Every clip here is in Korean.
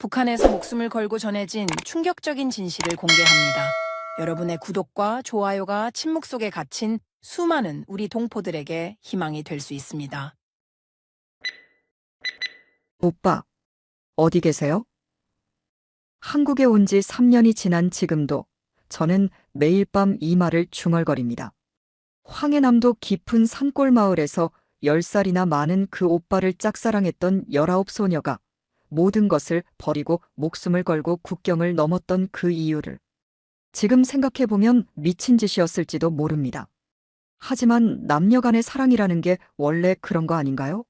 북한에서 목숨을 걸고 전해진 충격적인 진실을 공개합니다. 여러분의 구독과 좋아요가 침묵 속에 갇힌 수많은 우리 동포들에게 희망이 될 수 있습니다. 오빠, 어디 계세요? 한국에 온 지 3년이 지난 지금도 저는 매일 밤 이 말을 중얼거립니다. 황해남도 깊은 산골 마을에서 10살이나 많은 그 오빠를 짝사랑했던 19 소녀가 모든 것을 버리고 목숨을 걸고 국경을 넘었던 그 이유를 지금 생각해보면 미친 짓이었을지도 모릅니다. 하지만 남녀 간의 사랑이라는 게 원래 그런 거 아닌가요?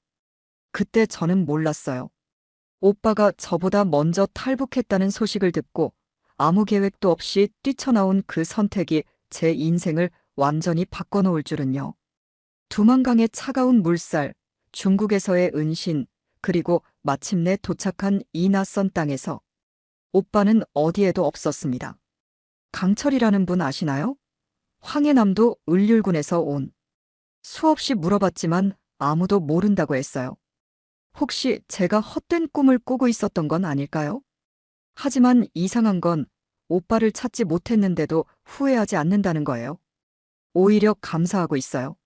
그때 저는 몰랐어요. 오빠가 저보다 먼저 탈북했다는 소식을 듣고 아무 계획도 없이 뛰쳐나온 그 선택이 제 인생을 완전히 바꿔놓을 줄은요. 두만강의 차가운 물살, 중국에서의 은신, 그리고 마침내 도착한 이 낯선 땅에서 오빠는 어디에도 없었습니다. 강철이라는 분 아시나요? 황해남도 을률군에서 온. 수없이 물어봤지만 아무도 모른다고 했어요. 혹시 제가 헛된 꿈을 꾸고 있었던 건 아닐까요? 하지만 이상한 건 오빠를 찾지 못했는데도 후회하지 않는다는 거예요. 오히려 감사하고 있어요.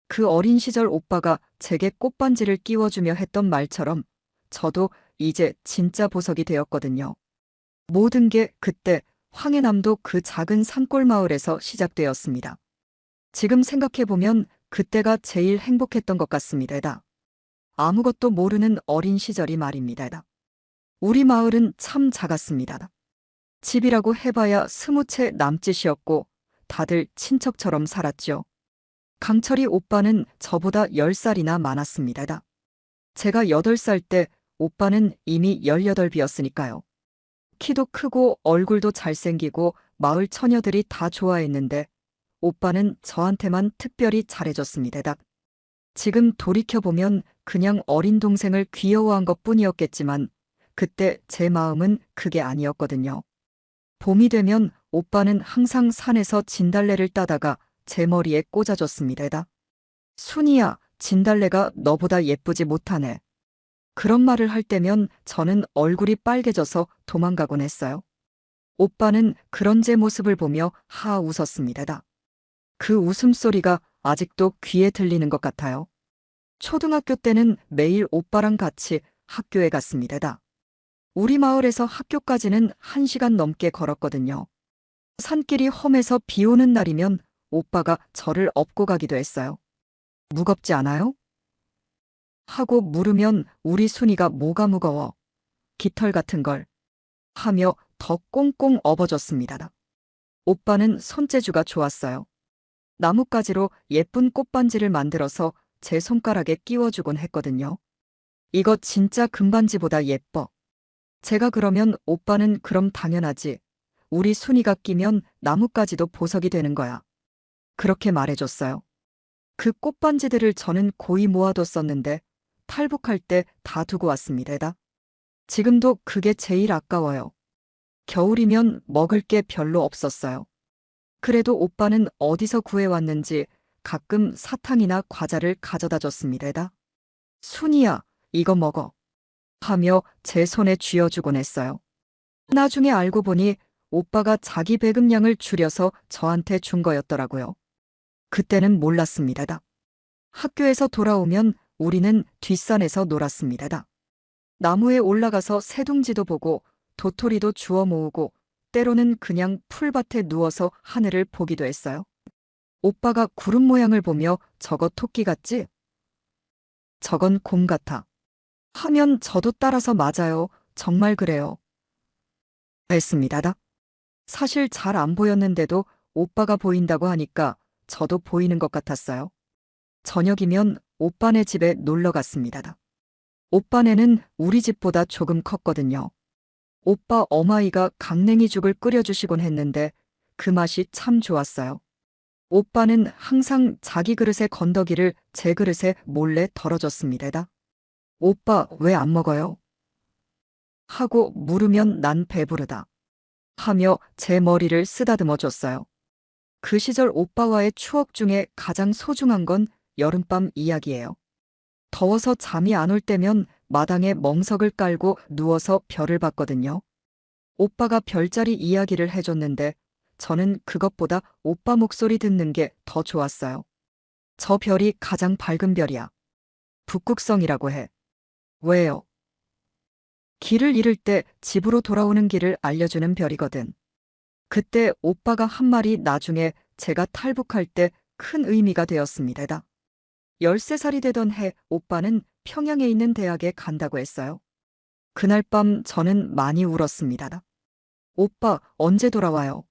그 어린 시절 오빠가 제게 꽃반지를 끼워주며 했던 말처럼 저도 이제 진짜 보석이 되었거든요. 모든 게 그때 황해남도 그 작은 산골 마을에서 시작되었습니다. 지금 생각해보면 그때가 제일 행복했던 것 같습니다. 아무것도 모르는 어린 시절이 말입니다. 우리 마을은 참 작았습니다. 집이라고 해봐야 20채 남짓이었고 다들 친척처럼 살았죠. 강철이 오빠는 저보다 10살이나 많았습니다. 제가 8살 때 오빠는 이미 18이었으니까요. 키도 크고 얼굴도 잘생기고 마을 처녀들이 다 좋아했는데 오빠는 저한테만 특별히 잘해줬습니다. 지금 돌이켜보면 그냥 어린 동생을 귀여워한 것뿐이었겠지만 그때 제 마음은 그게 아니었거든요. 봄이 되면 오빠는 항상 산에서 진달래를 따다가 제 머리에 꽂아줬습니다. 순이야, 진달래가 너보다 예쁘지 못하네. 그런 말을 할 때면 저는 얼굴이 빨개져서 도망가곤 했어요. 오빠는 그런 제 모습을 보며 하 웃었습니다. 그 웃음소리가 아직도 귀에 들리는 것 같아요. 초등학교 때는 매일 오빠랑 같이 학교에 갔습니다. 우리 마을에서 학교까지는 1시간 넘게 걸었거든요. 산길이 험해서 비 오는 날이면 오빠가 저를 업고 가기도 했어요. 무겁지 않아요? 하고 물으면 우리 순이가 뭐가 무거워? 깃털 같은 걸. 하며 더 꽁꽁 업어줬습니다. 오빠는 손재주가 좋았어요. 나뭇가지로 예쁜 꽃반지를 만들어서 제 손가락에 끼워주곤 했거든요. 이거 진짜 금반지보다 예뻐. 제가 그러면 오빠는 그럼 당연하지. 우리 순이가 끼면 나뭇가지도 보석이 되는 거야. 그렇게 말해줬어요. 그 꽃반지들을 저는 고이 모아뒀었는데 탈북할 때 다 두고 왔습니다. 지금도 그게 제일 아까워요. 겨울이면 먹을 게 별로 없었어요. 그래도 오빠는 어디서 구해왔는지 가끔 사탕이나 과자를 가져다 줬습니다. 순이야, 이거 먹어. 하며 제 손에 쥐어주곤 했어요. 나중에 알고 보니 오빠가 자기 배급량을 줄여서 저한테 준 거였더라고요. 그때는 몰랐습니다. 학교에서 돌아오면 우리는 뒷산에서 놀았습니다. 나무에 올라가서 새둥지도 보고 도토리도 주워 모으고 때로는 그냥 풀밭에 누워서 하늘을 보기도 했어요. 오빠가 구름 모양을 보며 저거 토끼 같지? 저건 곰 같아. 하면 저도 따라서 맞아요. 정말 그래요. 했습니다. 사실 잘 안 보였는데도 오빠가 보인다고 하니까 저도 보이는 것 같았어요. 저녁이면 오빠네 집에 놀러 갔습니다. 오빠네는 우리 집보다 조금 컸거든요. 오빠 어마이가 강냉이죽을 끓여주시곤 했는데 그 맛이 참 좋았어요. 오빠는 항상 자기 그릇의 건더기를 제 그릇에 몰래 덜어줬습니다. 오빠 왜 안 먹어요? 하고 물으면 난 배부르다. 하며 제 머리를 쓰다듬어 줬어요. 그 시절 오빠와의 추억 중에 가장 소중한 건 여름밤 이야기예요. 더워서 잠이 안 올 때면 마당에 멍석을 깔고 누워서 별을 봤거든요. 오빠가 별자리 이야기를 해줬는데 저는 그것보다 오빠 목소리 듣는 게 더 좋았어요. 저 별이 가장 밝은 별이야. 북극성이라고 해. 왜요? 길을 잃을 때 집으로 돌아오는 길을 알려주는 별이거든. 그때 오빠가 한 말이 나중에 제가 탈북할 때 큰 의미가 되었습니다. 13살이 되던 해 오빠는 평양에 있는 대학에 간다고 했어요. 그날 밤 저는 많이 울었습니다. 오빠, 언제 돌아와요?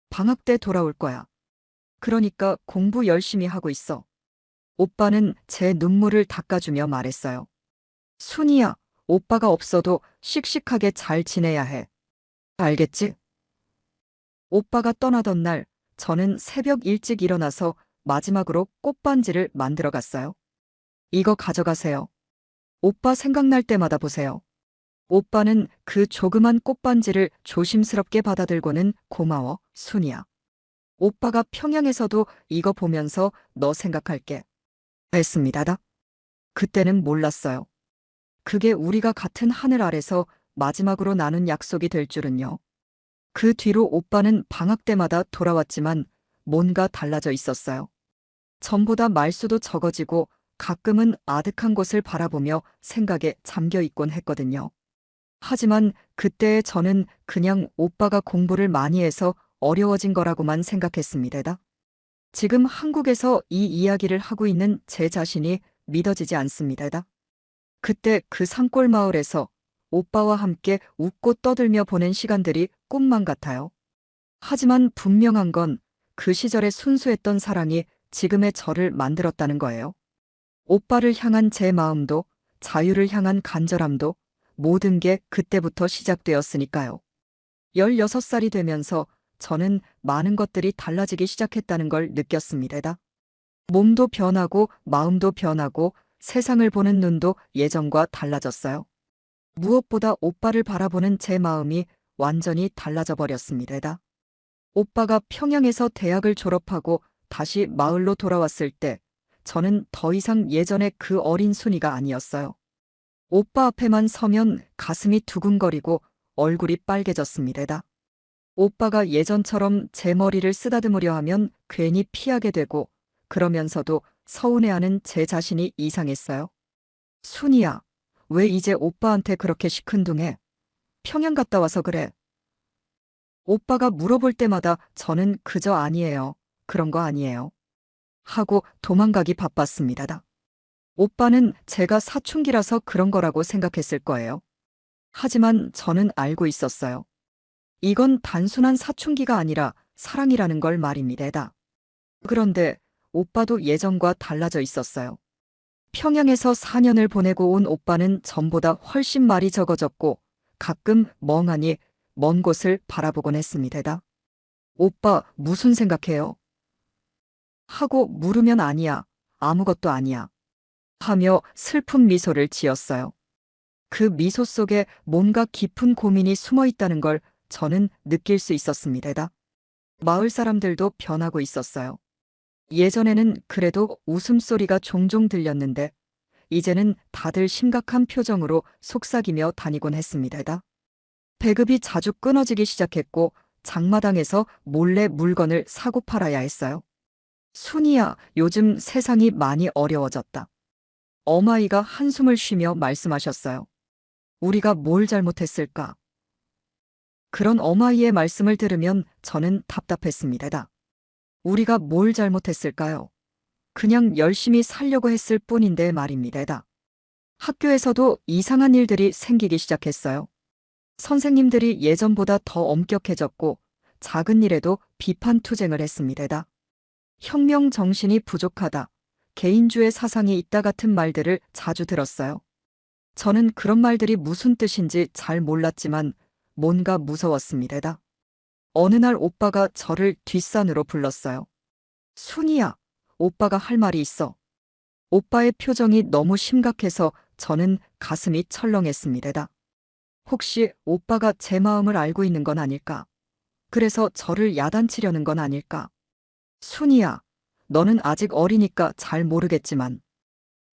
방학 때 돌아올 거야. 그러니까 공부 열심히 하고 있어. 오빠는 제 눈물을 닦아주며 말했어요. 순이야, 오빠가 없어도 씩씩하게 잘 지내야 해. 알겠지? 오빠가 떠나던 날, 저는 새벽 일찍 일어나서 마지막으로 꽃반지를 만들어 갔어요. 이거 가져가세요. 오빠 생각날 때마다 보세요. 오빠는 그 조그만 꽃반지를 조심스럽게 받아들고는 고마워, 순이야. 오빠가 평양에서도 이거 보면서 너 생각할게. 했습니다. 그때는 몰랐어요. 그게 우리가 같은 하늘 아래서 마지막으로 나눈 약속이 될 줄은요. 그 뒤로 오빠는 방학 때마다 돌아왔지만 뭔가 달라져 있었어요. 전보다 말수도 적어지고 가끔은 아득한 곳을 바라보며 생각에 잠겨 있곤 했거든요. 하지만 그때의 저는 그냥 오빠가 공부를 많이 해서 어려워진 거라고만 생각했습니다. 지금 한국에서 이 이야기를 하고 있는 제 자신이 믿어지지 않습니다. 그때 그 산골 마을에서 오빠와 함께 웃고 떠들며 보낸 시간들이 꿈만 같아요. 하지만 분명한 건 그 시절의 순수했던 사랑이 지금의 저를 만들었다는 거예요. 오빠를 향한 제 마음도 자유를 향한 간절함도 모든 게 그때부터 시작되었으니까요. 16살이 되면서 저는 많은 것들이 달라지기 시작했다는 걸 느꼈습니다. 몸도 변하고 마음도 변하고 세상을 보는 눈도 예전과 달라졌어요. 무엇보다 오빠를 바라보는 제 마음이 완전히 달라져 버렸습니다. 오빠가 평양에서 대학을 졸업하고 다시 마을로 돌아왔을 때 저는 더 이상 예전의 그 어린 순이가 아니었어요. 오빠 앞에만 서면 가슴이 두근거리고 얼굴이 빨개졌습니다. 오빠가 예전처럼 제 머리를 쓰다듬으려 하면 괜히 피하게 되고 그러면서도 서운해하는 제 자신이 이상했어요. 순이야, 왜 이제 오빠한테 그렇게 시큰둥해? 평양 갔다 와서 그래. 오빠가 물어볼 때마다 저는 그저 아니에요. 그런 거 아니에요. 하고 도망가기 바빴습니다. 오빠는 제가 사춘기라서 그런 거라고 생각했을 거예요. 하지만 저는 알고 있었어요. 이건 단순한 사춘기가 아니라 사랑이라는 걸 말입니다. 그런데 오빠도 예전과 달라져 있었어요. 평양에서 4년을 보내고 온 오빠는 전보다 훨씬 말이 적어졌고 가끔 멍하니 먼 곳을 바라보곤 했습니다. 오빠, 무슨 생각해요? 하고 물으면 아니야, 아무것도 아니야. 하며 슬픈 미소를 지었어요. 그 미소 속에 뭔가 깊은 고민이 숨어 있다는 걸 저는 느낄 수 있었습니다. 마을 사람들도 변하고 있었어요. 예전에는 그래도 웃음소리가 종종 들렸는데 이제는 다들 심각한 표정으로 속삭이며 다니곤 했습니다. 배급이 자주 끊어지기 시작했고 장마당에서 몰래 물건을 사고 팔아야 했어요. 순이야, 요즘 세상이 많이 어려워졌다. 어마이가 한숨을 쉬며 말씀하셨어요. 우리가 뭘 잘못했을까? 그런 어마이의 말씀을 들으면 저는 답답했습니다. 우리가 뭘 잘못했을까요? 그냥 열심히 살려고 했을 뿐인데 말입니다. 학교에서도 이상한 일들이 생기기 시작했어요. 선생님들이 예전보다 더 엄격해졌고 작은 일에도 비판 투쟁을 했습니다. 혁명 정신이 부족하다, 개인주의 사상이 있다 같은 말들을 자주 들었어요. 저는 그런 말들이 무슨 뜻인지 잘 몰랐지만 뭔가 무서웠습니다. 어느 날 오빠가 저를 뒷산으로 불렀어요. 순이야, 오빠가 할 말이 있어. 오빠의 표정이 너무 심각해서 저는 가슴이 철렁했습니다. 혹시 오빠가 제 마음을 알고 있는 건 아닐까? 그래서 저를 야단치려는 건 아닐까? 순이야, 너는 아직 어리니까 잘 모르겠지만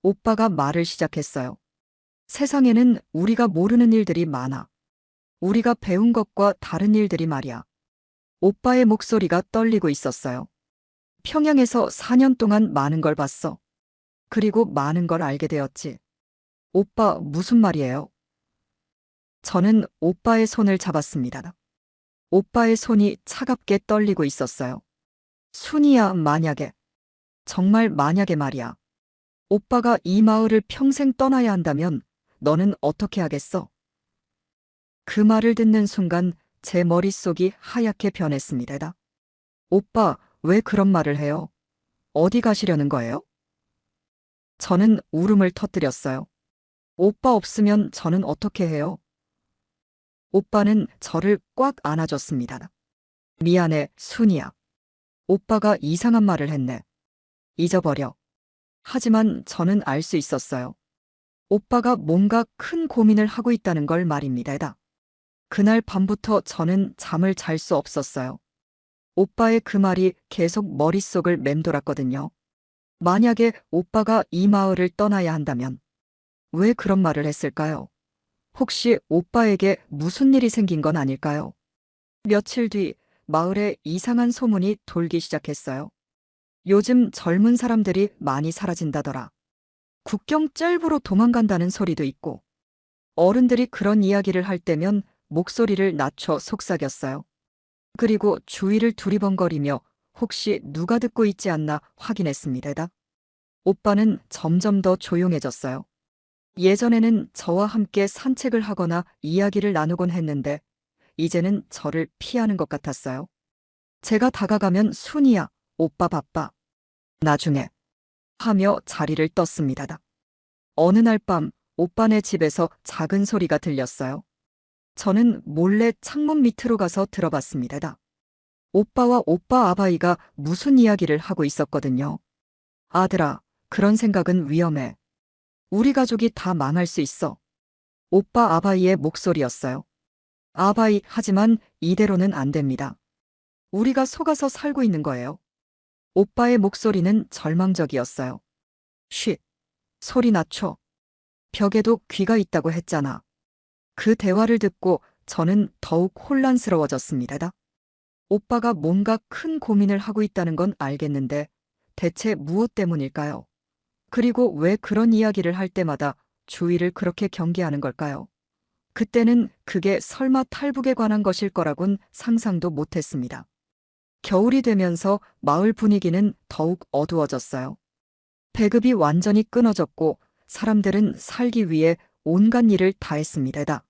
오빠가 말을 시작했어요. 세상에는 우리가 모르는 일들이 많아. 우리가 배운 것과 다른 일들이 말이야. 오빠의 목소리가 떨리고 있었어요. 평양에서 4년 동안 많은 걸 봤어. 그리고 많은 걸 알게 되었지. 오빠, 무슨 말이에요? 저는 오빠의 손을 잡았습니다. 오빠의 손이 차갑게 떨리고 있었어요. 순이야, 만약에. 정말 만약에 말이야. 오빠가 이 마을을 평생 떠나야 한다면 너는 어떻게 하겠어? 그 말을 듣는 순간 제 머릿속이 하얗게 변했습니다. 오빠, 왜 그런 말을 해요? 어디 가시려는 거예요? 저는 울음을 터뜨렸어요. 오빠 없으면 저는 어떻게 해요? 오빠는 저를 꽉 안아줬습니다. 미안해, 순이야. 오빠가 이상한 말을 했네. 잊어버려. 하지만 저는 알 수 있었어요. 오빠가 뭔가 큰 고민을 하고 있다는 걸 말입니다. 그날 밤부터 저는 잠을 잘 수 없었어요. 오빠의 그 말이 계속 머릿속을 맴돌았거든요. 만약에 오빠가 이 마을을 떠나야 한다면 왜 그런 말을 했을까요? 혹시 오빠에게 무슨 일이 생긴 건 아닐까요? 며칠 뒤 마을에 이상한 소문이 돌기 시작했어요. 요즘 젊은 사람들이 많이 사라진다더라. 국경 짤부로 도망간다는 소리도 있고, 어른들이 그런 이야기를 할 때면 목소리를 낮춰 속삭였어요. 그리고 주위를 두리번거리며 혹시 누가 듣고 있지 않나 확인했습니다. 오빠는 점점 더 조용해졌어요. 예전에는 저와 함께 산책을 하거나 이야기를 나누곤 했는데, 이제는 저를 피하는 것 같았어요. 제가 다가가면 순이야, 오빠 바빠. 나중에. 하며 자리를 떴습니다. 어느 날 밤 오빠네 집에서 작은 소리가 들렸어요. 저는 몰래 창문 밑으로 가서 들어봤습니다. 오빠와 오빠 아바이가 무슨 이야기를 하고 있었거든요. 아들아, 그런 생각은 위험해. 우리 가족이 다 망할 수 있어. 오빠 아바이의 목소리였어요. 아바이, 하지만 이대로는 안 됩니다. 우리가 속아서 살고 있는 거예요. 오빠의 목소리는 절망적이었어요. 쉿. 소리 낮춰. 벽에도 귀가 있다고 했잖아. 그 대화를 듣고 저는 더욱 혼란스러워졌습니다. 오빠가 뭔가 큰 고민을 하고 있다는 건 알겠는데 대체 무엇 때문일까요? 그리고 왜 그런 이야기를 할 때마다 주위를 그렇게 경계하는 걸까요? 그때는 그게 설마 탈북에 관한 것일 거라곤 상상도 못했습니다. 겨울이 되면서 마을 분위기는 더욱 어두워졌어요. 배급이 완전히 끊어졌고 사람들은 살기 위해 온갖 일을 다 했습니다.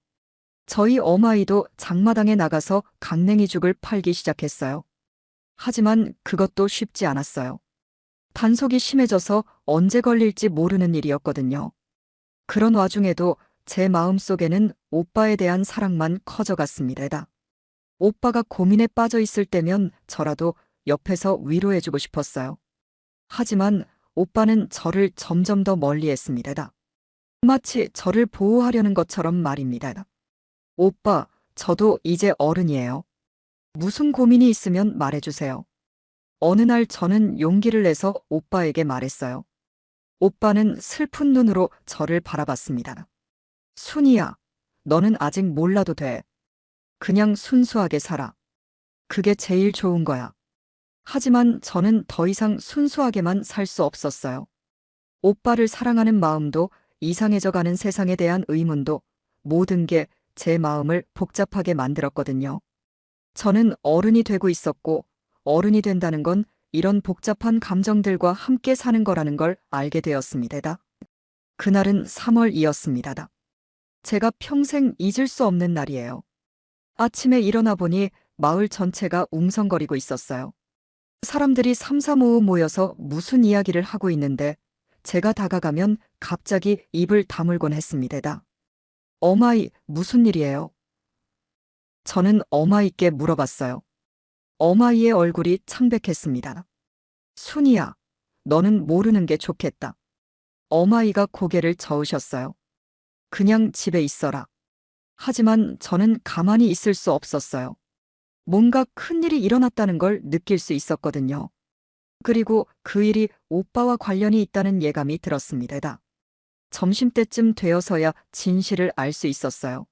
저희 어마이도 장마당에 나가서 강냉이죽을 팔기 시작했어요. 하지만 그것도 쉽지 않았어요. 단속이 심해져서 언제 걸릴지 모르는 일이었거든요. 그런 와중에도 제 마음속에는 오빠에 대한 사랑만 커져갔습니다. 오빠가 고민에 빠져 있을 때면 저라도 옆에서 위로해주고 싶었어요. 하지만 오빠는 저를 점점 더 멀리했습니다. 마치 저를 보호하려는 것처럼 말입니다. 오빠, 저도 이제 어른이에요. 무슨 고민이 있으면 말해주세요. 어느 날 저는 용기를 내서 오빠에게 말했어요. 오빠는 슬픈 눈으로 저를 바라봤습니다. 순이야, 너는 아직 몰라도 돼. 그냥 순수하게 살아. 그게 제일 좋은 거야. 하지만 저는 더 이상 순수하게만 살 수 없었어요. 오빠를 사랑하는 마음도 이상해져 가는 세상에 대한 의문도 모든 게 제 마음을 복잡하게 만들었거든요. 저는 어른이 되고 있었고 어른이 된다는 건 이런 복잡한 감정들과 함께 사는 거라는 걸 알게 되었습니다. 그날은 3월이었습니다. 제가 평생 잊을 수 없는 날이에요. 아침에 일어나 보니 마을 전체가 웅성거리고 있었어요. 사람들이 삼삼오오 모여서 무슨 이야기를 하고 있는데 제가 다가가면 갑자기 입을 다물곤 했습니다. 어마이, 무슨 일이에요? 저는 어마이께 물어봤어요. 어마이의 얼굴이 창백했습니다. 순이야, 너는 모르는 게 좋겠다. 어마이가 고개를 저으셨어요. 그냥 집에 있어라. 하지만 저는 가만히 있을 수 없었어요. 뭔가 큰일이 일어났다는 걸 느낄 수 있었거든요. 그리고 그 일이 오빠와 관련이 있다는 예감이 들었습니다. 점심때쯤 되어서야 진실을 알 수 있었어요.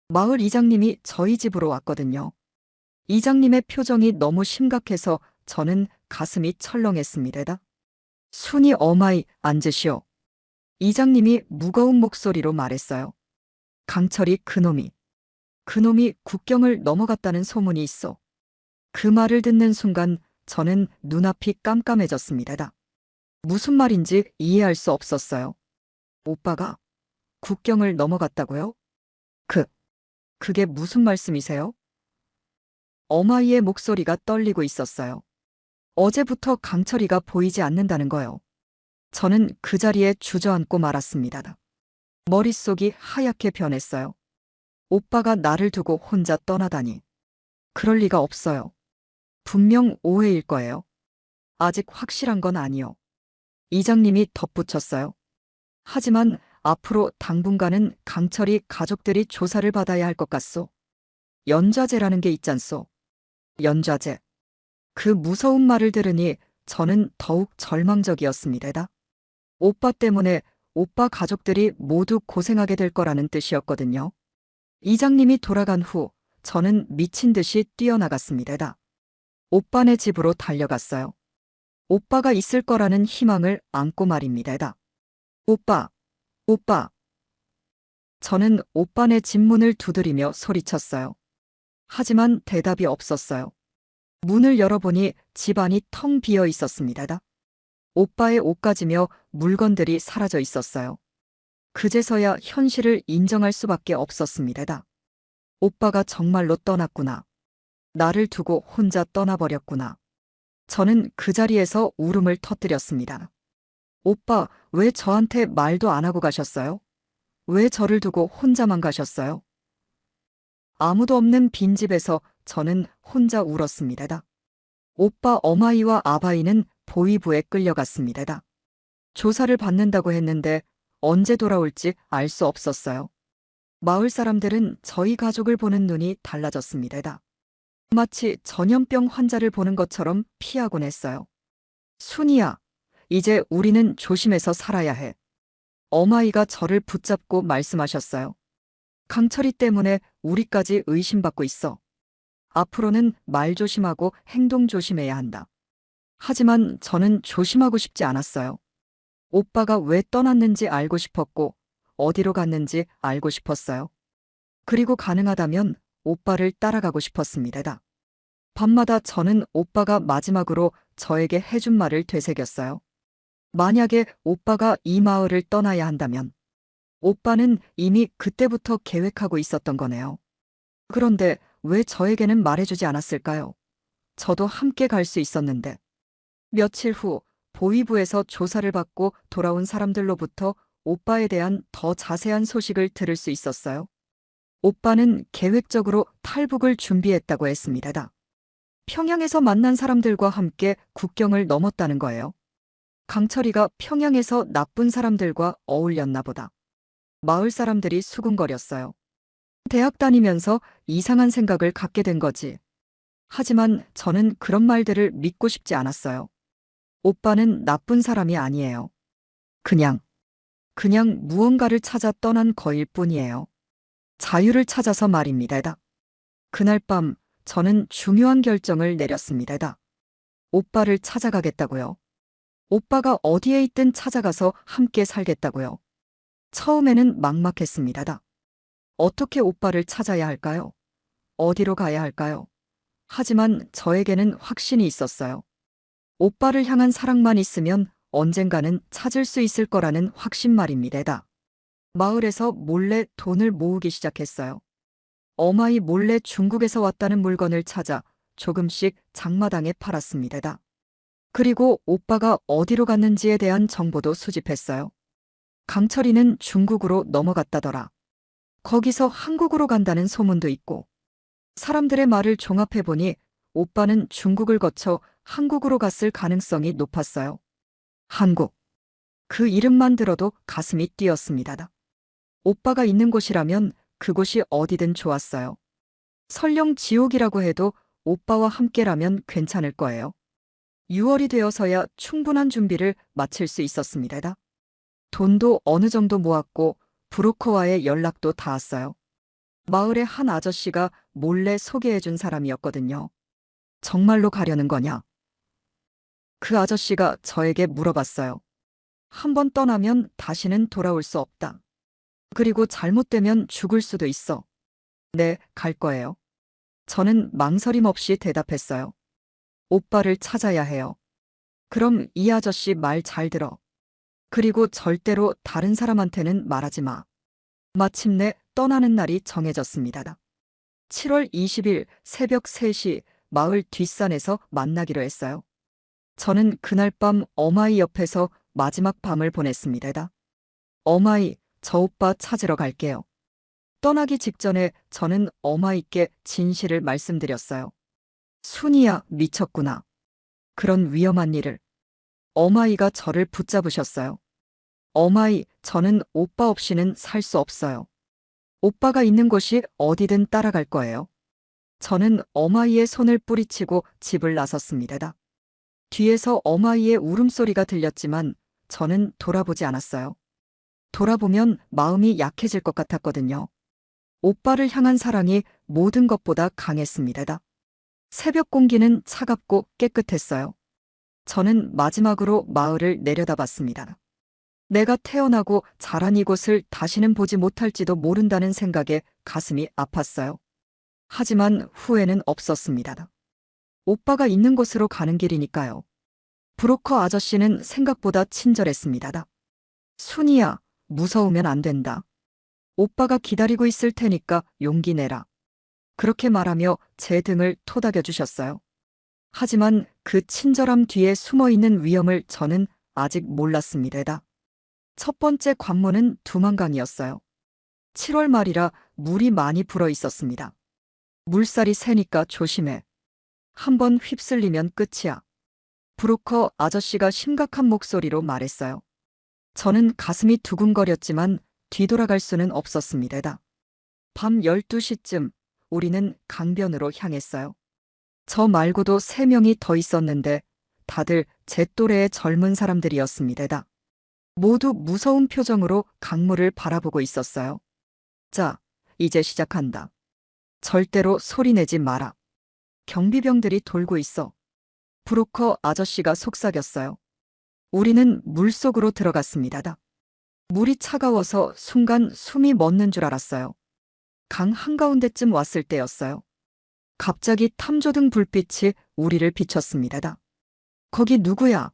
마을 이장님이 저희 집으로 왔거든요. 이장님의 표정이 너무 심각해서 저는 가슴이 철렁했습니다. 순이 어마이 앉으시오. 이장님이 무거운 목소리로 말했어요. 강철이 그놈이 국경을 넘어갔다는 소문이 있어. 그 말을 듣는 순간 저는 눈앞이 깜깜해졌습니다. 무슨 말인지 이해할 수 없었어요. 오빠가 국경을 넘어갔다고요? 그게 무슨 말씀이세요? 어마이의 목소리가 떨리고 있었어요. 어제부터 강철이가 보이지 않는다는 거요. 저는 그 자리에 주저앉고 말았습니다. 머릿속이 하얗게 변했어요. 오빠가 나를 두고 혼자 떠나다니. 그럴 리가 없어요. 분명 오해일 거예요. 아직 확실한 건 아니요. 이장님이 덧붙였어요. 하지만 앞으로 당분간은 강철이 가족들이 조사를 받아야 할 것 같소. 연좌제라는 게 있잖소. 연좌제. 그 무서운 말을 들으니 저는 더욱 절망적이었습니다. 오빠 때문에 오빠 가족들이 모두 고생하게 될 거라는 뜻이었거든요. 이장님이 돌아간 후 저는 미친 듯이 뛰어나갔습니다. 오빠네 집으로 달려갔어요. 오빠가 있을 거라는 희망을 안고 말입니다. 오빠. 저는 오빠네 집 문을 두드리며 소리쳤어요. 하지만 대답이 없었어요. 문을 열어보니 집안이 텅 비어 있었습니다. 오빠의 옷가지며 물건들이 사라져 있었어요. 그제서야 현실을 인정할 수밖에 없었습니다. 오빠가 정말로 떠났구나. 나를 두고 혼자 떠나버렸구나. 저는 그 자리에서 울음을 터뜨렸습니다. 오빠, 왜 저한테 말도 안 하고 가셨어요? 왜 저를 두고 혼자만 가셨어요? 아무도 없는 빈집에서 저는 혼자 울었습니다. 오빠 어마이와 아바이는 보위부에 끌려갔습니다. 조사를 받는다고 했는데 언제 돌아올지 알 수 없었어요. 마을 사람들은 저희 가족을 보는 눈이 달라졌습니다. 마치 전염병 환자를 보는 것처럼 피하곤 했어요. 순이야, 이제 우리는 조심해서 살아야 해. 어마이가 저를 붙잡고 말씀하셨어요. 강철이 때문에 우리까지 의심받고 있어. 앞으로는 말 조심하고 행동 조심해야 한다. 하지만 저는 조심하고 싶지 않았어요. 오빠가 왜 떠났는지 알고 싶었고 어디로 갔는지 알고 싶었어요. 그리고 가능하다면 오빠를 따라가고 싶었습니다. 밤마다 저는 오빠가 마지막으로 저에게 해준 말을 되새겼어요. 만약에 오빠가 이 마을을 떠나야 한다면 오빠는 이미 그때부터 계획하고 있었던 거네요. 그런데 왜 저에게는 말해주지 않았을까요? 저도 함께 갈 수 있었는데. 며칠 후 보위부에서 조사를 받고 돌아온 사람들로부터 오빠에 대한 더 자세한 소식을 들을 수 있었어요. 오빠는 계획적으로 탈북을 준비했다고 했습니다. 평양에서 만난 사람들과 함께 국경을 넘었다는 거예요. 강철이가 평양에서 나쁜 사람들과 어울렸나 보다. 마을 사람들이 수군거렸어요. 대학 다니면서 이상한 생각을 갖게 된 거지. 하지만 저는 그런 말들을 믿고 싶지 않았어요. 오빠는 나쁜 사람이 아니에요. 그냥 무언가를 찾아 떠난 거일 뿐이에요. 자유를 찾아서 말입니다. 그날 밤 저는 중요한 결정을 내렸습니다. 오빠를 찾아가겠다고요. 오빠가 어디에 있든 찾아가서 함께 살겠다고요. 처음에는 막막했습니다. 어떻게 오빠를 찾아야 할까요? 어디로 가야 할까요? 하지만 저에게는 확신이 있었어요. 오빠를 향한 사랑만 있으면 언젠가는 찾을 수 있을 거라는 확신 말입니다. 마을에서 몰래 돈을 모으기 시작했어요. 어마이 몰래 중국에서 왔다는 물건을 찾아 조금씩 장마당에 팔았습니다. 그리고 오빠가 어디로 갔는지에 대한 정보도 수집했어요. 강철이는 중국으로 넘어갔다더라. 거기서 한국으로 간다는 소문도 있고. 사람들의 말을 종합해보니 오빠는 중국을 거쳐 한국으로 갔을 가능성이 높았어요. 한국. 그 이름만 들어도 가슴이 뛰었습니다. 오빠가 있는 곳이라면 그곳이 어디든 좋았어요. 설령 지옥이라고 해도 오빠와 함께라면 괜찮을 거예요. 6월이 되어서야 충분한 준비를 마칠 수 있었습니다. 돈도 어느 정도 모았고 브로커와의 연락도 닿았어요. 마을의 한 아저씨가 몰래 소개해준 사람이었거든요. 정말로 가려는 거냐? 그 아저씨가 저에게 물어봤어요. 한 번 떠나면 다시는 돌아올 수 없다. 그리고 잘못되면 죽을 수도 있어. 네, 갈 거예요. 저는 망설임 없이 대답했어요. 오빠를 찾아야 해요. 그럼 이 아저씨 말 잘 들어. 그리고 절대로 다른 사람한테는 말하지 마. 마침내 떠나는 날이 정해졌습니다. 7월 20일 새벽 3시 마을 뒷산에서 만나기로 했어요. 저는 그날 밤 어마이 옆에서 마지막 밤을 보냈습니다. 어마이, 저 오빠 찾으러 갈게요. 떠나기 직전에 저는 어마이께 진실을 말씀드렸어요. 순이야, 미쳤구나. 그런 위험한 일을. 어마이가 저를 붙잡으셨어요. 어마이, 저는 오빠 없이는 살 수 없어요. 오빠가 있는 곳이 어디든 따라갈 거예요. 저는 어마이의 손을 뿌리치고 집을 나섰습니다. 뒤에서 어마이의 울음소리가 들렸지만 저는 돌아보지 않았어요. 돌아보면 마음이 약해질 것 같았거든요. 오빠를 향한 사랑이 모든 것보다 강했습니다. 새벽 공기는 차갑고 깨끗했어요. 저는 마지막으로 마을을 내려다봤습니다. 내가 태어나고 자란 이곳을 다시는 보지 못할지도 모른다는 생각에 가슴이 아팠어요. 하지만 후회는 없었습니다. 오빠가 있는 곳으로 가는 길이니까요. 브로커 아저씨는 생각보다 친절했습니다. 순이야, 무서우면 안 된다. 오빠가 기다리고 있을 테니까 용기 내라. 그렇게 말하며 제 등을 토닥여 주셨어요. 하지만 그 친절함 뒤에 숨어있는 위험을 저는 아직 몰랐습니다. 첫 번째 관문은 두만강이었어요. 7월 말이라 물이 많이 불어 있었습니다. 물살이 세니까 조심해. 한번 휩쓸리면 끝이야. 브로커 아저씨가 심각한 목소리로 말했어요. 저는 가슴이 두근거렸지만 뒤돌아갈 수는 없었습니다. 밤 12시쯤 우리는 강변으로 향했어요. 저 말고도 3명이 더 있었는데 다들 제 또래의 젊은 사람들이었습니다. 모두 무서운 표정으로 강물을 바라보고 있었어요. 자, 이제 시작한다. 절대로 소리내지 마라. 경비병들이 돌고 있어. 브로커 아저씨가 속삭였어요. 우리는 물속으로 들어갔습니다. 물이 차가워서 순간 숨이 멎는 줄 알았어요. 강 한가운데쯤 왔을 때였어요. 갑자기 탐조등 불빛이 우리를 비췄습니다. 거기 누구야?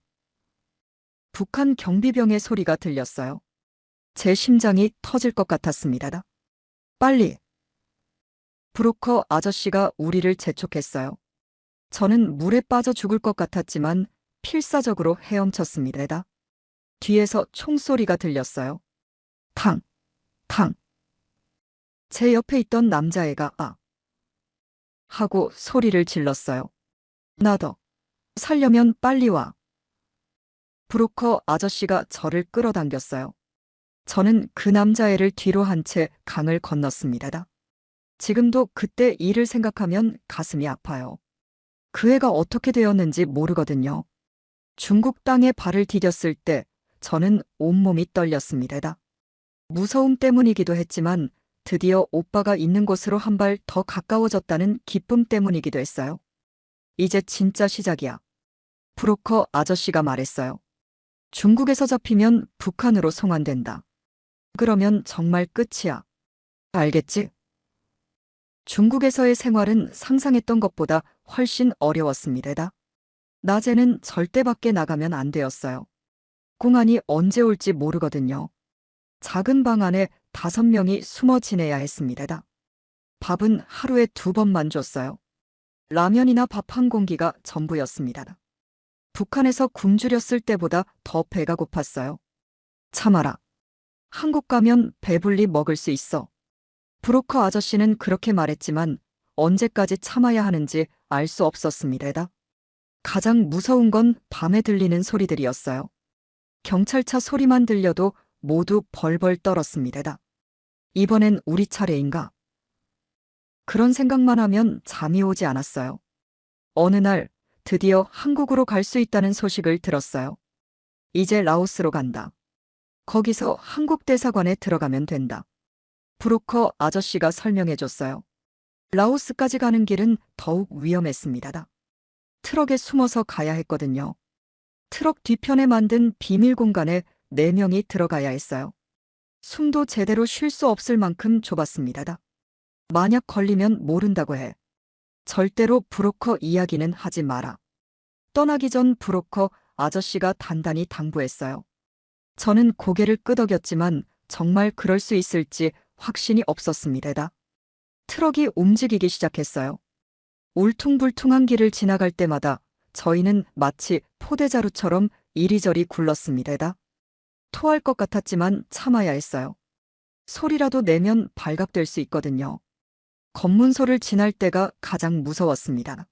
북한 경비병의 소리가 들렸어요. 제 심장이 터질 것 같았습니다. 빨리! 브로커 아저씨가 우리를 재촉했어요. 저는 물에 빠져 죽을 것 같았지만 필사적으로 헤엄쳤습니다. 뒤에서 총소리가 들렸어요. 탕! 탕! 제 옆에 있던 남자애가 아! 하고 소리를 질렀어요. 나더! 살려면 빨리 와! 브로커 아저씨가 저를 끌어당겼어요. 저는 그 남자애를 뒤로 한 채 강을 건넜습니다. 지금도 그때 일을 생각하면 가슴이 아파요. 그 애가 어떻게 되었는지 모르거든요. 중국 땅에 발을 디뎠을 때 저는 온몸이 떨렸습니다. 무서움 때문이기도 했지만 드디어 오빠가 있는 곳으로 한 발 더 가까워졌다는 기쁨 때문이기도 했어요. 이제 진짜 시작이야. 브로커 아저씨가 말했어요. 중국에서 잡히면 북한으로 송환된다. 그러면 정말 끝이야. 알겠지? 중국에서의 생활은 상상했던 것보다 훨씬 어려웠습니다. 낮에는 절대 밖에 나가면 안 되었어요. 공안이 언제 올지 모르거든요. 작은 방 안에 5명이 숨어 지내야 했습니다. 밥은 하루에 2번만 줬어요. 라면이나 밥 한 공기가 전부였습니다. 북한에서 굶주렸을 때보다 더 배가 고팠어요. 참아라. 한국 가면 배불리 먹을 수 있어. 브로커 아저씨는 그렇게 말했지만 언제까지 참아야 하는지 알 수 없었습니다. 가장 무서운 건 밤에 들리는 소리들이었어요. 경찰차 소리만 들려도 모두 벌벌 떨었습니다. 이번엔 우리 차례인가? 그런 생각만 하면 잠이 오지 않았어요. 어느 날 드디어 한국으로 갈 수 있다는 소식을 들었어요. 이제 라오스로 간다. 거기서 한국 대사관에 들어가면 된다. 브로커 아저씨가 설명해줬어요. 라오스까지 가는 길은 더욱 위험했습니다. 트럭에 숨어서 가야 했거든요. 트럭 뒤편에 만든 비밀 공간에 4명이 들어가야 했어요. 숨도 제대로 쉴 수 없을 만큼 좁았습니다. 만약 걸리면 모른다고 해. 절대로 브로커 이야기는 하지 마라. 떠나기 전 브로커 아저씨가 단단히 당부했어요. 저는 고개를 끄덕였지만 정말 그럴 수 있을지 확신이 없었습니다. 트럭이 움직이기 시작했어요. 울퉁불퉁한 길을 지나갈 때마다 저희는 마치 포대자루처럼 이리저리 굴렀습니다. 토할 것 같았지만 참아야 했어요. 소리라도 내면 발각될 수 있거든요. 검문소를 지날 때가 가장 무서웠습니다.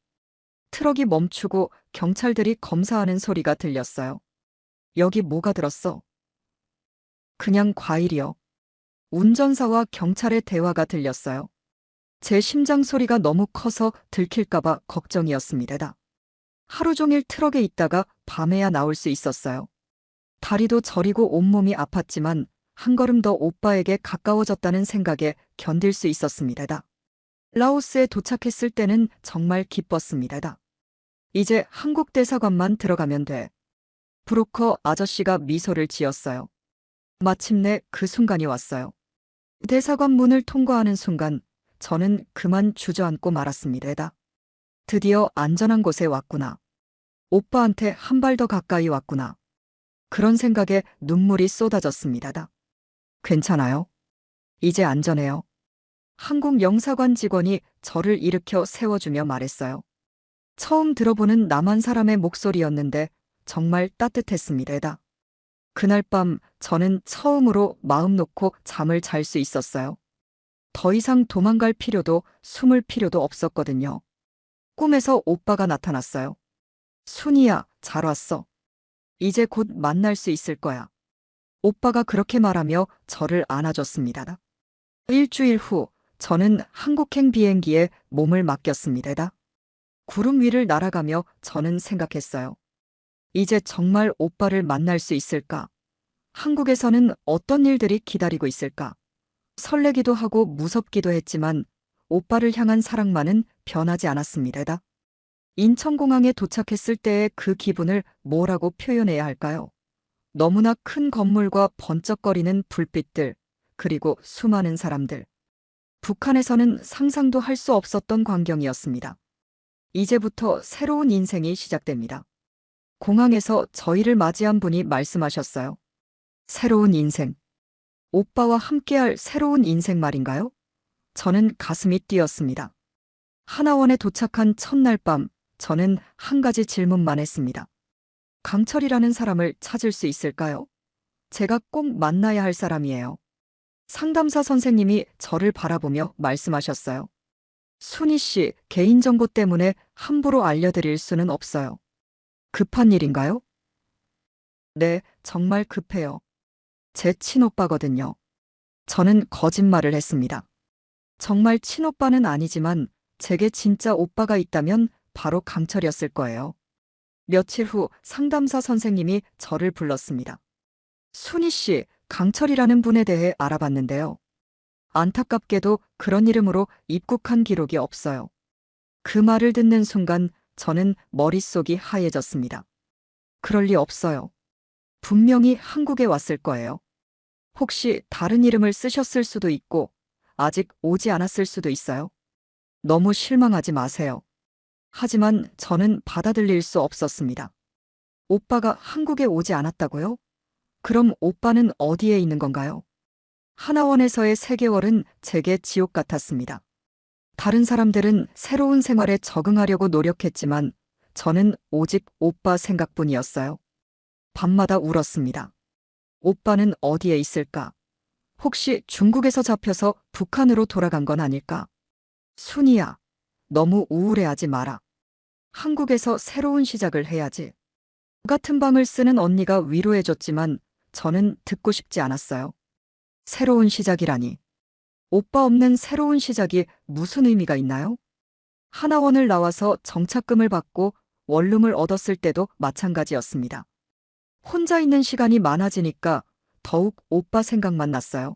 트럭이 멈추고 경찰들이 검사하는 소리가 들렸어요. 여기 뭐가 들었어? 그냥 과일이요. 운전사와 경찰의 대화가 들렸어요. 제 심장 소리가 너무 커서 들킬까봐 걱정이었습니다. 하루 종일 트럭에 있다가 밤에야 나올 수 있었어요. 다리도 저리고 온몸이 아팠지만 한 걸음 더 오빠에게 가까워졌다는 생각에 견딜 수 있었습니다. 라오스에 도착했을 때는 정말 기뻤습니다. 이제 한국 대사관만 들어가면 돼. 브로커 아저씨가 미소를 지었어요. 마침내 그 순간이 왔어요. 대사관 문을 통과하는 순간 저는 그만 주저앉고 말았습니다. 드디어 안전한 곳에 왔구나. 오빠한테 한 발 더 가까이 왔구나. 그런 생각에 눈물이 쏟아졌습니다. 괜찮아요? 이제 안전해요. 한국 영사관 직원이 저를 일으켜 세워주며 말했어요. 처음 들어보는 남한 사람의 목소리였는데 정말 따뜻했습니다. 그날 밤 저는 처음으로 마음 놓고 잠을 잘 수 있었어요. 더 이상 도망갈 필요도 숨을 필요도 없었거든요. 꿈에서 오빠가 나타났어요. 순이야, 잘 왔어. 이제 곧 만날 수 있을 거야. 오빠가 그렇게 말하며 저를 안아줬습니다. 일주일 후 저는 한국행 비행기에 몸을 맡겼습니다. 구름 위를 날아가며 저는 생각했어요. 이제 정말 오빠를 만날 수 있을까? 한국에서는 어떤 일들이 기다리고 있을까? 설레기도 하고 무섭기도 했지만 오빠를 향한 사랑만은 변하지 않았습니다. 인천공항에 도착했을 때의 그 기분을 뭐라고 표현해야 할까요? 너무나 큰 건물과 번쩍거리는 불빛들, 그리고 수많은 사람들. 북한에서는 상상도 할 수 없었던 광경이었습니다. 이제부터 새로운 인생이 시작됩니다. 공항에서 저희를 맞이한 분이 말씀하셨어요. 새로운 인생. 오빠와 함께할 새로운 인생 말인가요? 저는 가슴이 뛰었습니다. 하나원에 도착한 첫날 밤, 저는 한 가지 질문만 했습니다. 강철이라는 사람을 찾을 수 있을까요? 제가 꼭 만나야 할 사람이에요. 상담사 선생님이 저를 바라보며 말씀하셨어요. 순희 씨, 개인정보 때문에 함부로 알려드릴 수는 없어요. 급한 일인가요? 네, 정말 급해요. 제 친오빠거든요. 저는 거짓말을 했습니다. 정말 친오빠는 아니지만 제게 진짜 오빠가 있다면 바로 강철이었을 거예요. 며칠 후 상담사 선생님이 저를 불렀습니다. 순희 씨, 강철이라는 분에 대해 알아봤는데요. 안타깝게도 그런 이름으로 입국한 기록이 없어요. 그 말을 듣는 순간 저는 머릿속이 하얘졌습니다. 그럴 리 없어요. 분명히 한국에 왔을 거예요. 혹시 다른 이름을 쓰셨을 수도 있고 아직 오지 않았을 수도 있어요. 너무 실망하지 마세요. 하지만 저는 받아들일 수 없었습니다. 오빠가 한국에 오지 않았다고요? 그럼 오빠는 어디에 있는 건가요? 하나원에서의 3개월은 제게 지옥 같았습니다. 다른 사람들은 새로운 생활에 적응하려고 노력했지만 저는 오직 오빠 생각뿐이었어요. 밤마다 울었습니다. 오빠는 어디에 있을까? 혹시 중국에서 잡혀서 북한으로 돌아간 건 아닐까? 순이야, 너무 우울해하지 마라. 한국에서 새로운 시작을 해야지. 같은 방을 쓰는 언니가 위로해줬지만 저는 듣고 싶지 않았어요. 새로운 시작이라니. 오빠 없는 새로운 시작이 무슨 의미가 있나요? 하나원을 나와서 정착금을 받고 원룸을 얻었을 때도 마찬가지였습니다. 혼자 있는 시간이 많아지니까 더욱 오빠 생각만 났어요.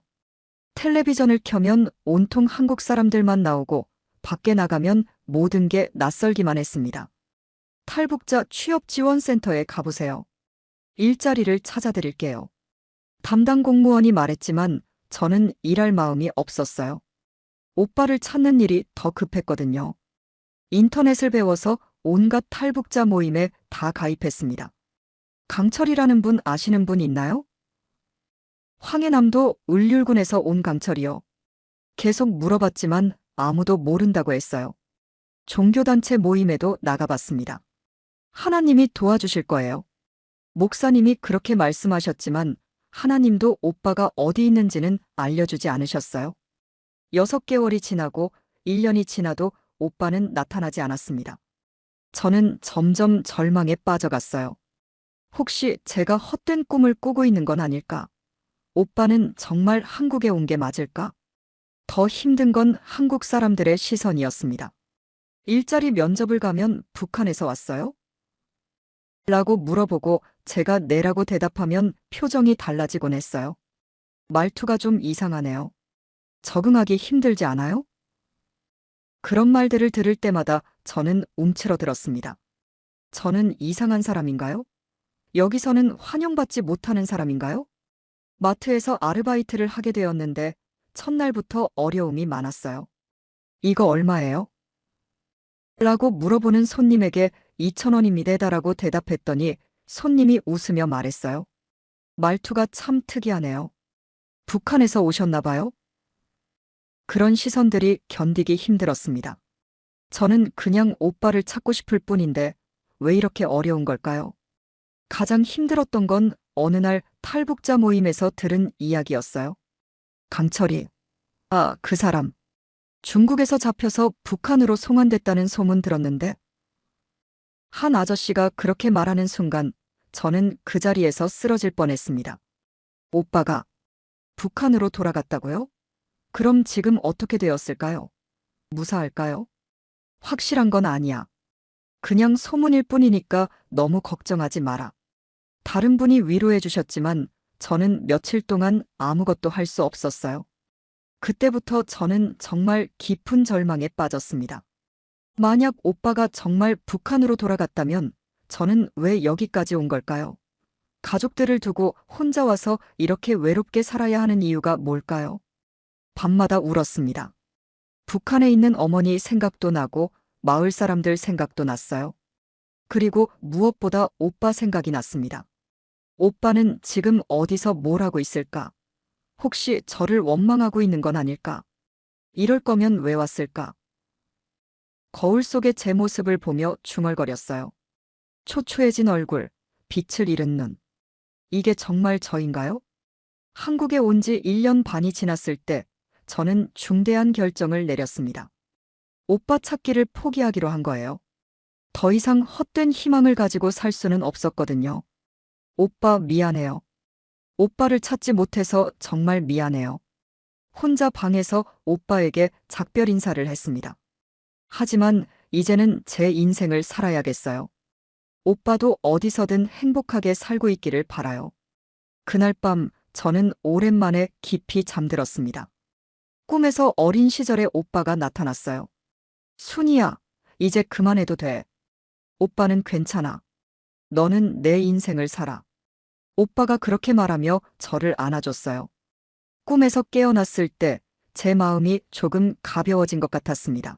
텔레비전을 켜면 온통 한국 사람들만 나오고 밖에 나가면 모든 게 낯설기만 했습니다. 탈북자 취업지원센터에 가보세요. 일자리를 찾아드릴게요. 담당 공무원이 말했지만 저는 일할 마음이 없었어요. 오빠를 찾는 일이 더 급했거든요. 인터넷을 배워서 온갖 탈북자 모임에 다 가입했습니다. 강철이라는 분 아시는 분 있나요? 황해남도 을률군에서 온 강철이요. 계속 물어봤지만 아무도 모른다고 했어요. 종교단체 모임에도 나가봤습니다. 하나님이 도와주실 거예요. 목사님이 그렇게 말씀하셨지만 하나님도 오빠가 어디 있는지는 알려주지 않으셨어요. 6개월이 지나고 1년이 지나도 오빠는 나타나지 않았습니다. 저는 점점 절망에 빠져갔어요. 혹시 제가 헛된 꿈을 꾸고 있는 건 아닐까? 오빠는 정말 한국에 온 게 맞을까? 더 힘든 건 한국 사람들의 시선이었습니다. 일자리 면접을 가면 북한에서 왔어요? 라고 물어보고 제가 네라고 대답하면 표정이 달라지곤 했어요. 말투가 좀 이상하네요. 적응하기 힘들지 않아요? 그런 말들을 들을 때마다 저는 움츠러들었습니다. 저는 이상한 사람인가요? 여기서는 환영받지 못하는 사람인가요? 마트에서 아르바이트를 하게 되었는데 첫날부터 어려움이 많았어요. 이거 얼마예요? 라고 물어보는 손님에게 2,000원입니다. 라고 대답했더니 손님이 웃으며 말했어요. 말투가 참 특이하네요. 북한에서 오셨나 봐요? 그런 시선들이 견디기 힘들었습니다. 저는 그냥 오빠를 찾고 싶을 뿐인데 왜 이렇게 어려운 걸까요? 가장 힘들었던 건 어느 날 탈북자 모임에서 들은 이야기였어요. 강철이, 그 사람. 중국에서 잡혀서 북한으로 송환됐다는 소문 들었는데 한 아저씨가 그렇게 말하는 순간 저는 그 자리에서 쓰러질 뻔했습니다. 오빠가 북한으로 돌아갔다고요? 그럼 지금 어떻게 되었을까요? 무사할까요? 확실한 건 아니야. 그냥 소문일 뿐이니까 너무 걱정하지 마라. 다른 분이 위로해 주셨지만 저는 며칠 동안 아무것도 할 수 없었어요. 그때부터 저는 정말 깊은 절망에 빠졌습니다. 만약 오빠가 정말 북한으로 돌아갔다면 저는 왜 여기까지 온 걸까요? 가족들을 두고 혼자 와서 이렇게 외롭게 살아야 하는 이유가 뭘까요? 밤마다 울었습니다. 북한에 있는 어머니 생각도 나고 마을 사람들 생각도 났어요. 그리고 무엇보다 오빠 생각이 났습니다. 오빠는 지금 어디서 뭘 하고 있을까? 혹시 저를 원망하고 있는 건 아닐까? 이럴 거면 왜 왔을까? 거울 속의 제 모습을 보며 중얼거렸어요. 초초해진 얼굴, 빛을 잃은 눈. 이게 정말 저인가요? 한국에 온 지 1년 반이 지났을 때 저는 중대한 결정을 내렸습니다. 오빠 찾기를 포기하기로 한 거예요. 더 이상 헛된 희망을 가지고 살 수는 없었거든요. 오빠 미안해요. 오빠를 찾지 못해서 정말 미안해요. 혼자 방에서 오빠에게 작별 인사를 했습니다. 하지만 이제는 제 인생을 살아야겠어요. 오빠도 어디서든 행복하게 살고 있기를 바라요. 그날 밤 저는 오랜만에 깊이 잠들었습니다. 꿈에서 어린 시절의 오빠가 나타났어요. 순이야, 이제 그만해도 돼. 오빠는 괜찮아. 너는 내 인생을 살아. 오빠가 그렇게 말하며 저를 안아줬어요. 꿈에서 깨어났을 때 제 마음이 조금 가벼워진 것 같았습니다.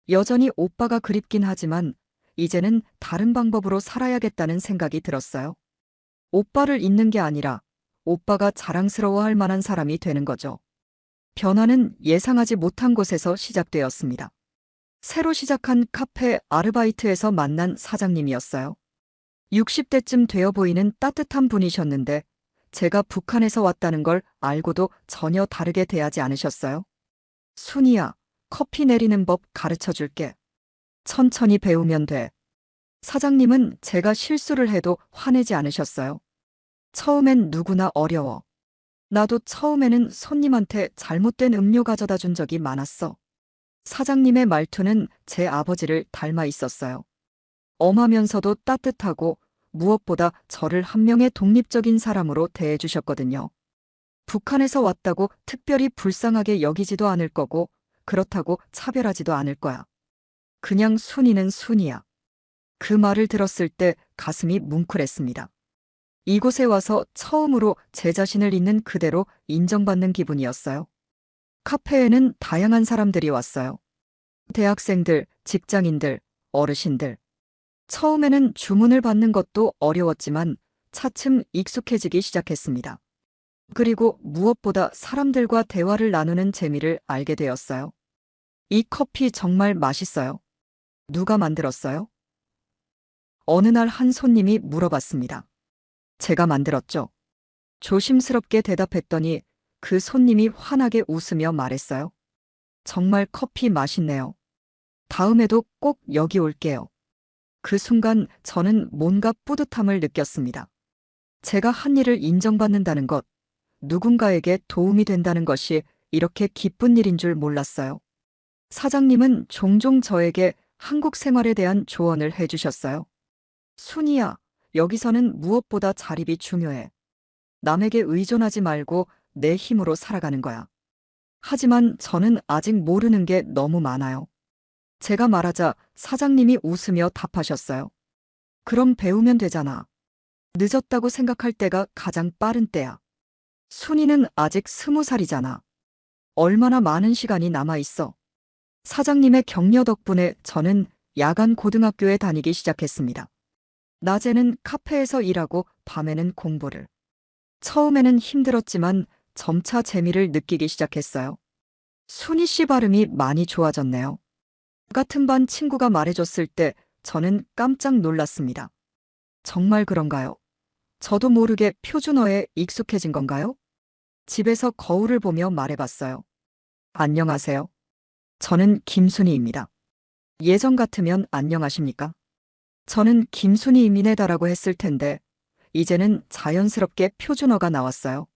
여전히 오빠가 그립긴 하지만 이제는 다른 방법으로 살아야겠다는 생각이 들었어요. 오빠를 잊는 게 아니라 오빠가 자랑스러워할 만한 사람이 되는 거죠. 변화는 예상하지 못한 곳에서 시작되었습니다. 새로 시작한 카페 아르바이트에서 만난 사장님이었어요. 60대쯤 되어 보이는 따뜻한 분이셨는데 제가 북한에서 왔다는 걸 알고도 전혀 다르게 대하지 않으셨어요. 순이야, 커피 내리는 법 가르쳐 줄게. 천천히 배우면 돼. 사장님은 제가 실수를 해도 화내지 않으셨어요. 처음엔 누구나 어려워. 나도 처음에는 손님한테 잘못된 음료 가져다 준 적이 많았어. 사장님의 말투는 제 아버지를 닮아 있었어요. 엄하면서도 따뜻하고 무엇보다 저를 한 명의 독립적인 사람으로 대해주셨거든요. 북한에서 왔다고 특별히 불쌍하게 여기지도 않을 거고, 그렇다고 차별하지도 않을 거야. 그냥 순이는 순이야. 그 말을 들었을 때 가슴이 뭉클했습니다. 이곳에 와서 처음으로 제 자신을 있는 그대로 인정받는 기분이었어요. 카페에는 다양한 사람들이 왔어요. 대학생들, 직장인들, 어르신들. 처음에는 주문을 받는 것도 어려웠지만 차츰 익숙해지기 시작했습니다. 그리고 무엇보다 사람들과 대화를 나누는 재미를 알게 되었어요. 이 커피 정말 맛있어요. 누가 만들었어요? 어느 날 한 손님이 물어봤습니다. 제가 만들었죠. 조심스럽게 대답했더니 그 손님이 환하게 웃으며 말했어요. 정말 커피 맛있네요. 다음에도 꼭 여기 올게요. 그 순간 저는 뭔가 뿌듯함을 느꼈습니다. 제가 한 일을 인정받는다는 것, 누군가에게 도움이 된다는 것이 이렇게 기쁜 일인 줄 몰랐어요. 사장님은 종종 저에게 한국 생활에 대한 조언을 해주셨어요. 순이야, 여기서는 무엇보다 자립이 중요해. 남에게 의존하지 말고 내 힘으로 살아가는 거야. 하지만 저는 아직 모르는 게 너무 많아요. 제가 말하자 사장님이 웃으며 답하셨어요. 그럼 배우면 되잖아. 늦었다고 생각할 때가 가장 빠른 때야. 순이는 아직 20살이잖아. 얼마나 많은 시간이 남아 있어. 사장님의 격려 덕분에 저는 야간 고등학교에 다니기 시작했습니다. 낮에는 카페에서 일하고 밤에는 공부를. 처음에는 힘들었지만 점차 재미를 느끼기 시작했어요. 순이 씨 발음이 많이 좋아졌네요. 같은 반 친구가 말해줬을 때 저는 깜짝 놀랐습니다. 정말 그런가요? 저도 모르게 표준어에 익숙해진 건가요? 집에서 거울을 보며 말해봤어요. 안녕하세요. 저는 김순희입니다. 예전 같으면 안녕하십니까? 저는 김순희입니다라고 했을 텐데 이제는 자연스럽게 표준어가 나왔어요.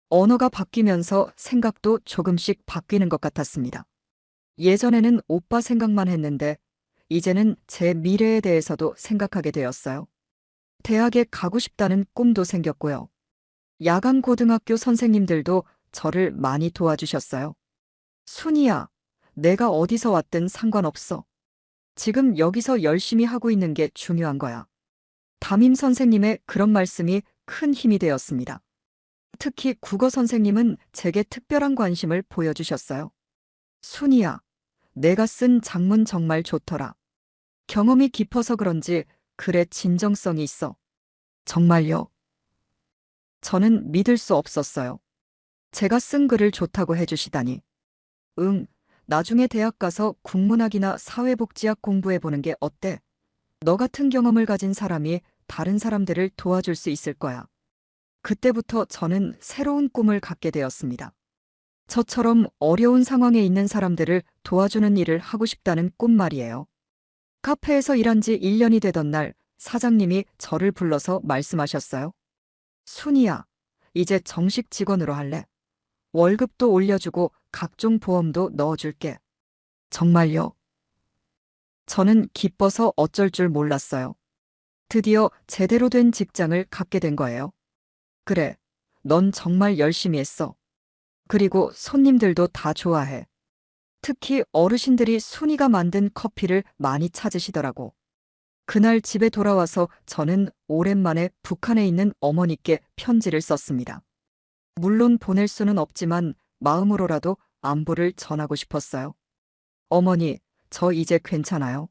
언어가 바뀌면서 생각도 조금씩 바뀌는 것 같았습니다. 예전에는 오빠 생각만 했는데 이제는 제 미래에 대해서도 생각하게 되었어요. 대학에 가고 싶다는 꿈도 생겼고요. 야간 고등학교 선생님들도 저를 많이 도와주셨어요. 순이야, 내가 어디서 왔든 상관없어. 지금 여기서 열심히 하고 있는 게 중요한 거야. 담임 선생님의 그런 말씀이 큰 힘이 되었습니다. 특히 국어 선생님은 제게 특별한 관심을 보여주셨어요. 순이야, 내가 쓴 작문 정말 좋더라. 경험이 깊어서 그런지 글에 진정성이 있어. 정말요? 저는 믿을 수 없었어요. 제가 쓴 글을 좋다고 해주시다니. 응, 나중에 대학 가서 국문학이나 사회복지학 공부해보는 게 어때? 너 같은 경험을 가진 사람이 다른 사람들을 도와줄 수 있을 거야. 그때부터 저는 새로운 꿈을 갖게 되었습니다. 저처럼 어려운 상황에 있는 사람들을 도와주는 일을 하고 싶다는 꿈 말이에요. 카페에서 일한 지 1년이 되던 날 사장님이 저를 불러서 말씀하셨어요. 순이야, 이제 정식 직원으로 할래? 월급도 올려주고 각종 보험도 넣어줄게. 정말요? 저는 기뻐서 어쩔 줄 몰랐어요. 드디어 제대로 된 직장을 갖게 된 거예요. 그래, 넌 정말 열심히 했어. 그리고 손님들도 다 좋아해. 특히 어르신들이 순이가 만든 커피를 많이 찾으시더라고. 그날 집에 돌아와서 저는 오랜만에 북한에 있는 어머니께 편지를 썼습니다. 물론 보낼 수는 없지만 마음으로라도 안부를 전하고 싶었어요. 어머니, 저 이제 괜찮아요.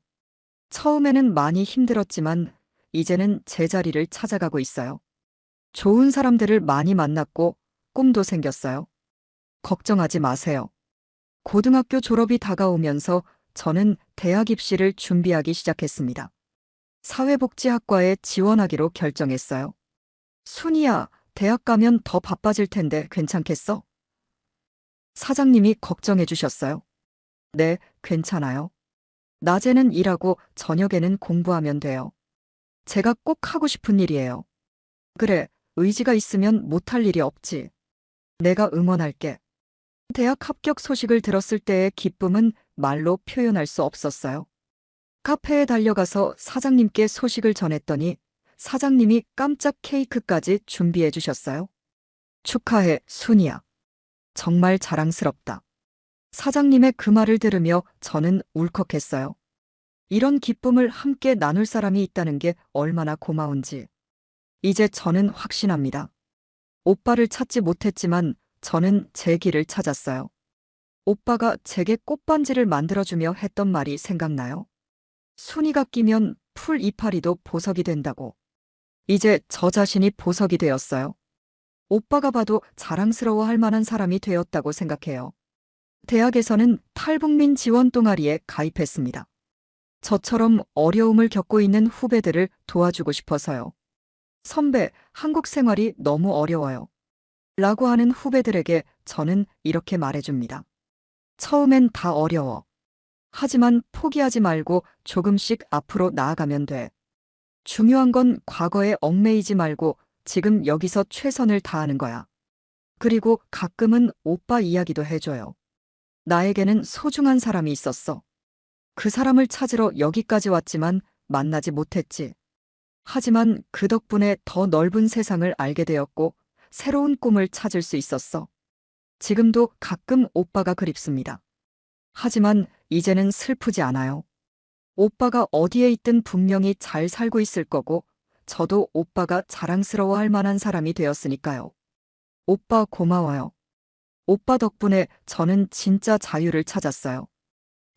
처음에는 많이 힘들었지만 이제는 제자리를 찾아가고 있어요. 좋은 사람들을 많이 만났고 꿈도 생겼어요. 걱정하지 마세요. 고등학교 졸업이 다가오면서 저는 대학 입시를 준비하기 시작했습니다. 사회복지학과에 지원하기로 결정했어요. 순이야, 대학 가면 더 바빠질 텐데 괜찮겠어? 사장님이 걱정해 주셨어요. 네, 괜찮아요. 낮에는 일하고 저녁에는 공부하면 돼요. 제가 꼭 하고 싶은 일이에요. 그래, 의지가 있으면 못할 일이 없지. 내가 응원할게. 대학 합격 소식을 들었을 때의 기쁨은 말로 표현할 수 없었어요. 카페에 달려가서 사장님께 소식을 전했더니 사장님이 깜짝 케이크까지 준비해 주셨어요. 축하해, 순이야. 정말 자랑스럽다. 사장님의 그 말을 들으며 저는 울컥했어요. 이런 기쁨을 함께 나눌 사람이 있다는 게 얼마나 고마운지. 이제 저는 확신합니다. 오빠를 찾지 못했지만 저는 제 길을 찾았어요. 오빠가 제게 꽃반지를 만들어주며 했던 말이 생각나요. 순이가 끼면 풀 이파리도 보석이 된다고. 이제 저 자신이 보석이 되었어요. 오빠가 봐도 자랑스러워할 만한 사람이 되었다고 생각해요. 대학에서는 탈북민 지원 동아리에 가입했습니다. 저처럼 어려움을 겪고 있는 후배들을 도와주고 싶어서요. 선배, 한국 생활이 너무 어려워요. 라고 하는 후배들에게 저는 이렇게 말해줍니다. 처음엔 다 어려워. 하지만 포기하지 말고 조금씩 앞으로 나아가면 돼. 중요한 건 과거에 얽매이지 말고 지금 여기서 최선을 다하는 거야. 그리고 가끔은 오빠 이야기도 해줘요. 나에게는 소중한 사람이 있었어. 그 사람을 찾으러 여기까지 왔지만 만나지 못했지. 하지만 그 덕분에 더 넓은 세상을 알게 되었고 새로운 꿈을 찾을 수 있었어. 지금도 가끔 오빠가 그립습니다. 하지만 이제는 슬프지 않아요. 오빠가 어디에 있든 분명히 잘 살고 있을 거고 저도 오빠가 자랑스러워할 만한 사람이 되었으니까요. 오빠 고마워요. 오빠 덕분에 저는 진짜 자유를 찾았어요.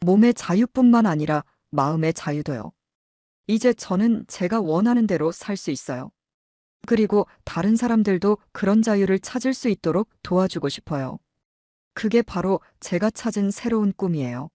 몸의 자유뿐만 아니라 마음의 자유도요. 이제 저는 제가 원하는 대로 살 수 있어요. 그리고 다른 사람들도 그런 자유를 찾을 수 있도록 도와주고 싶어요. 그게 바로 제가 찾은 새로운 꿈이에요.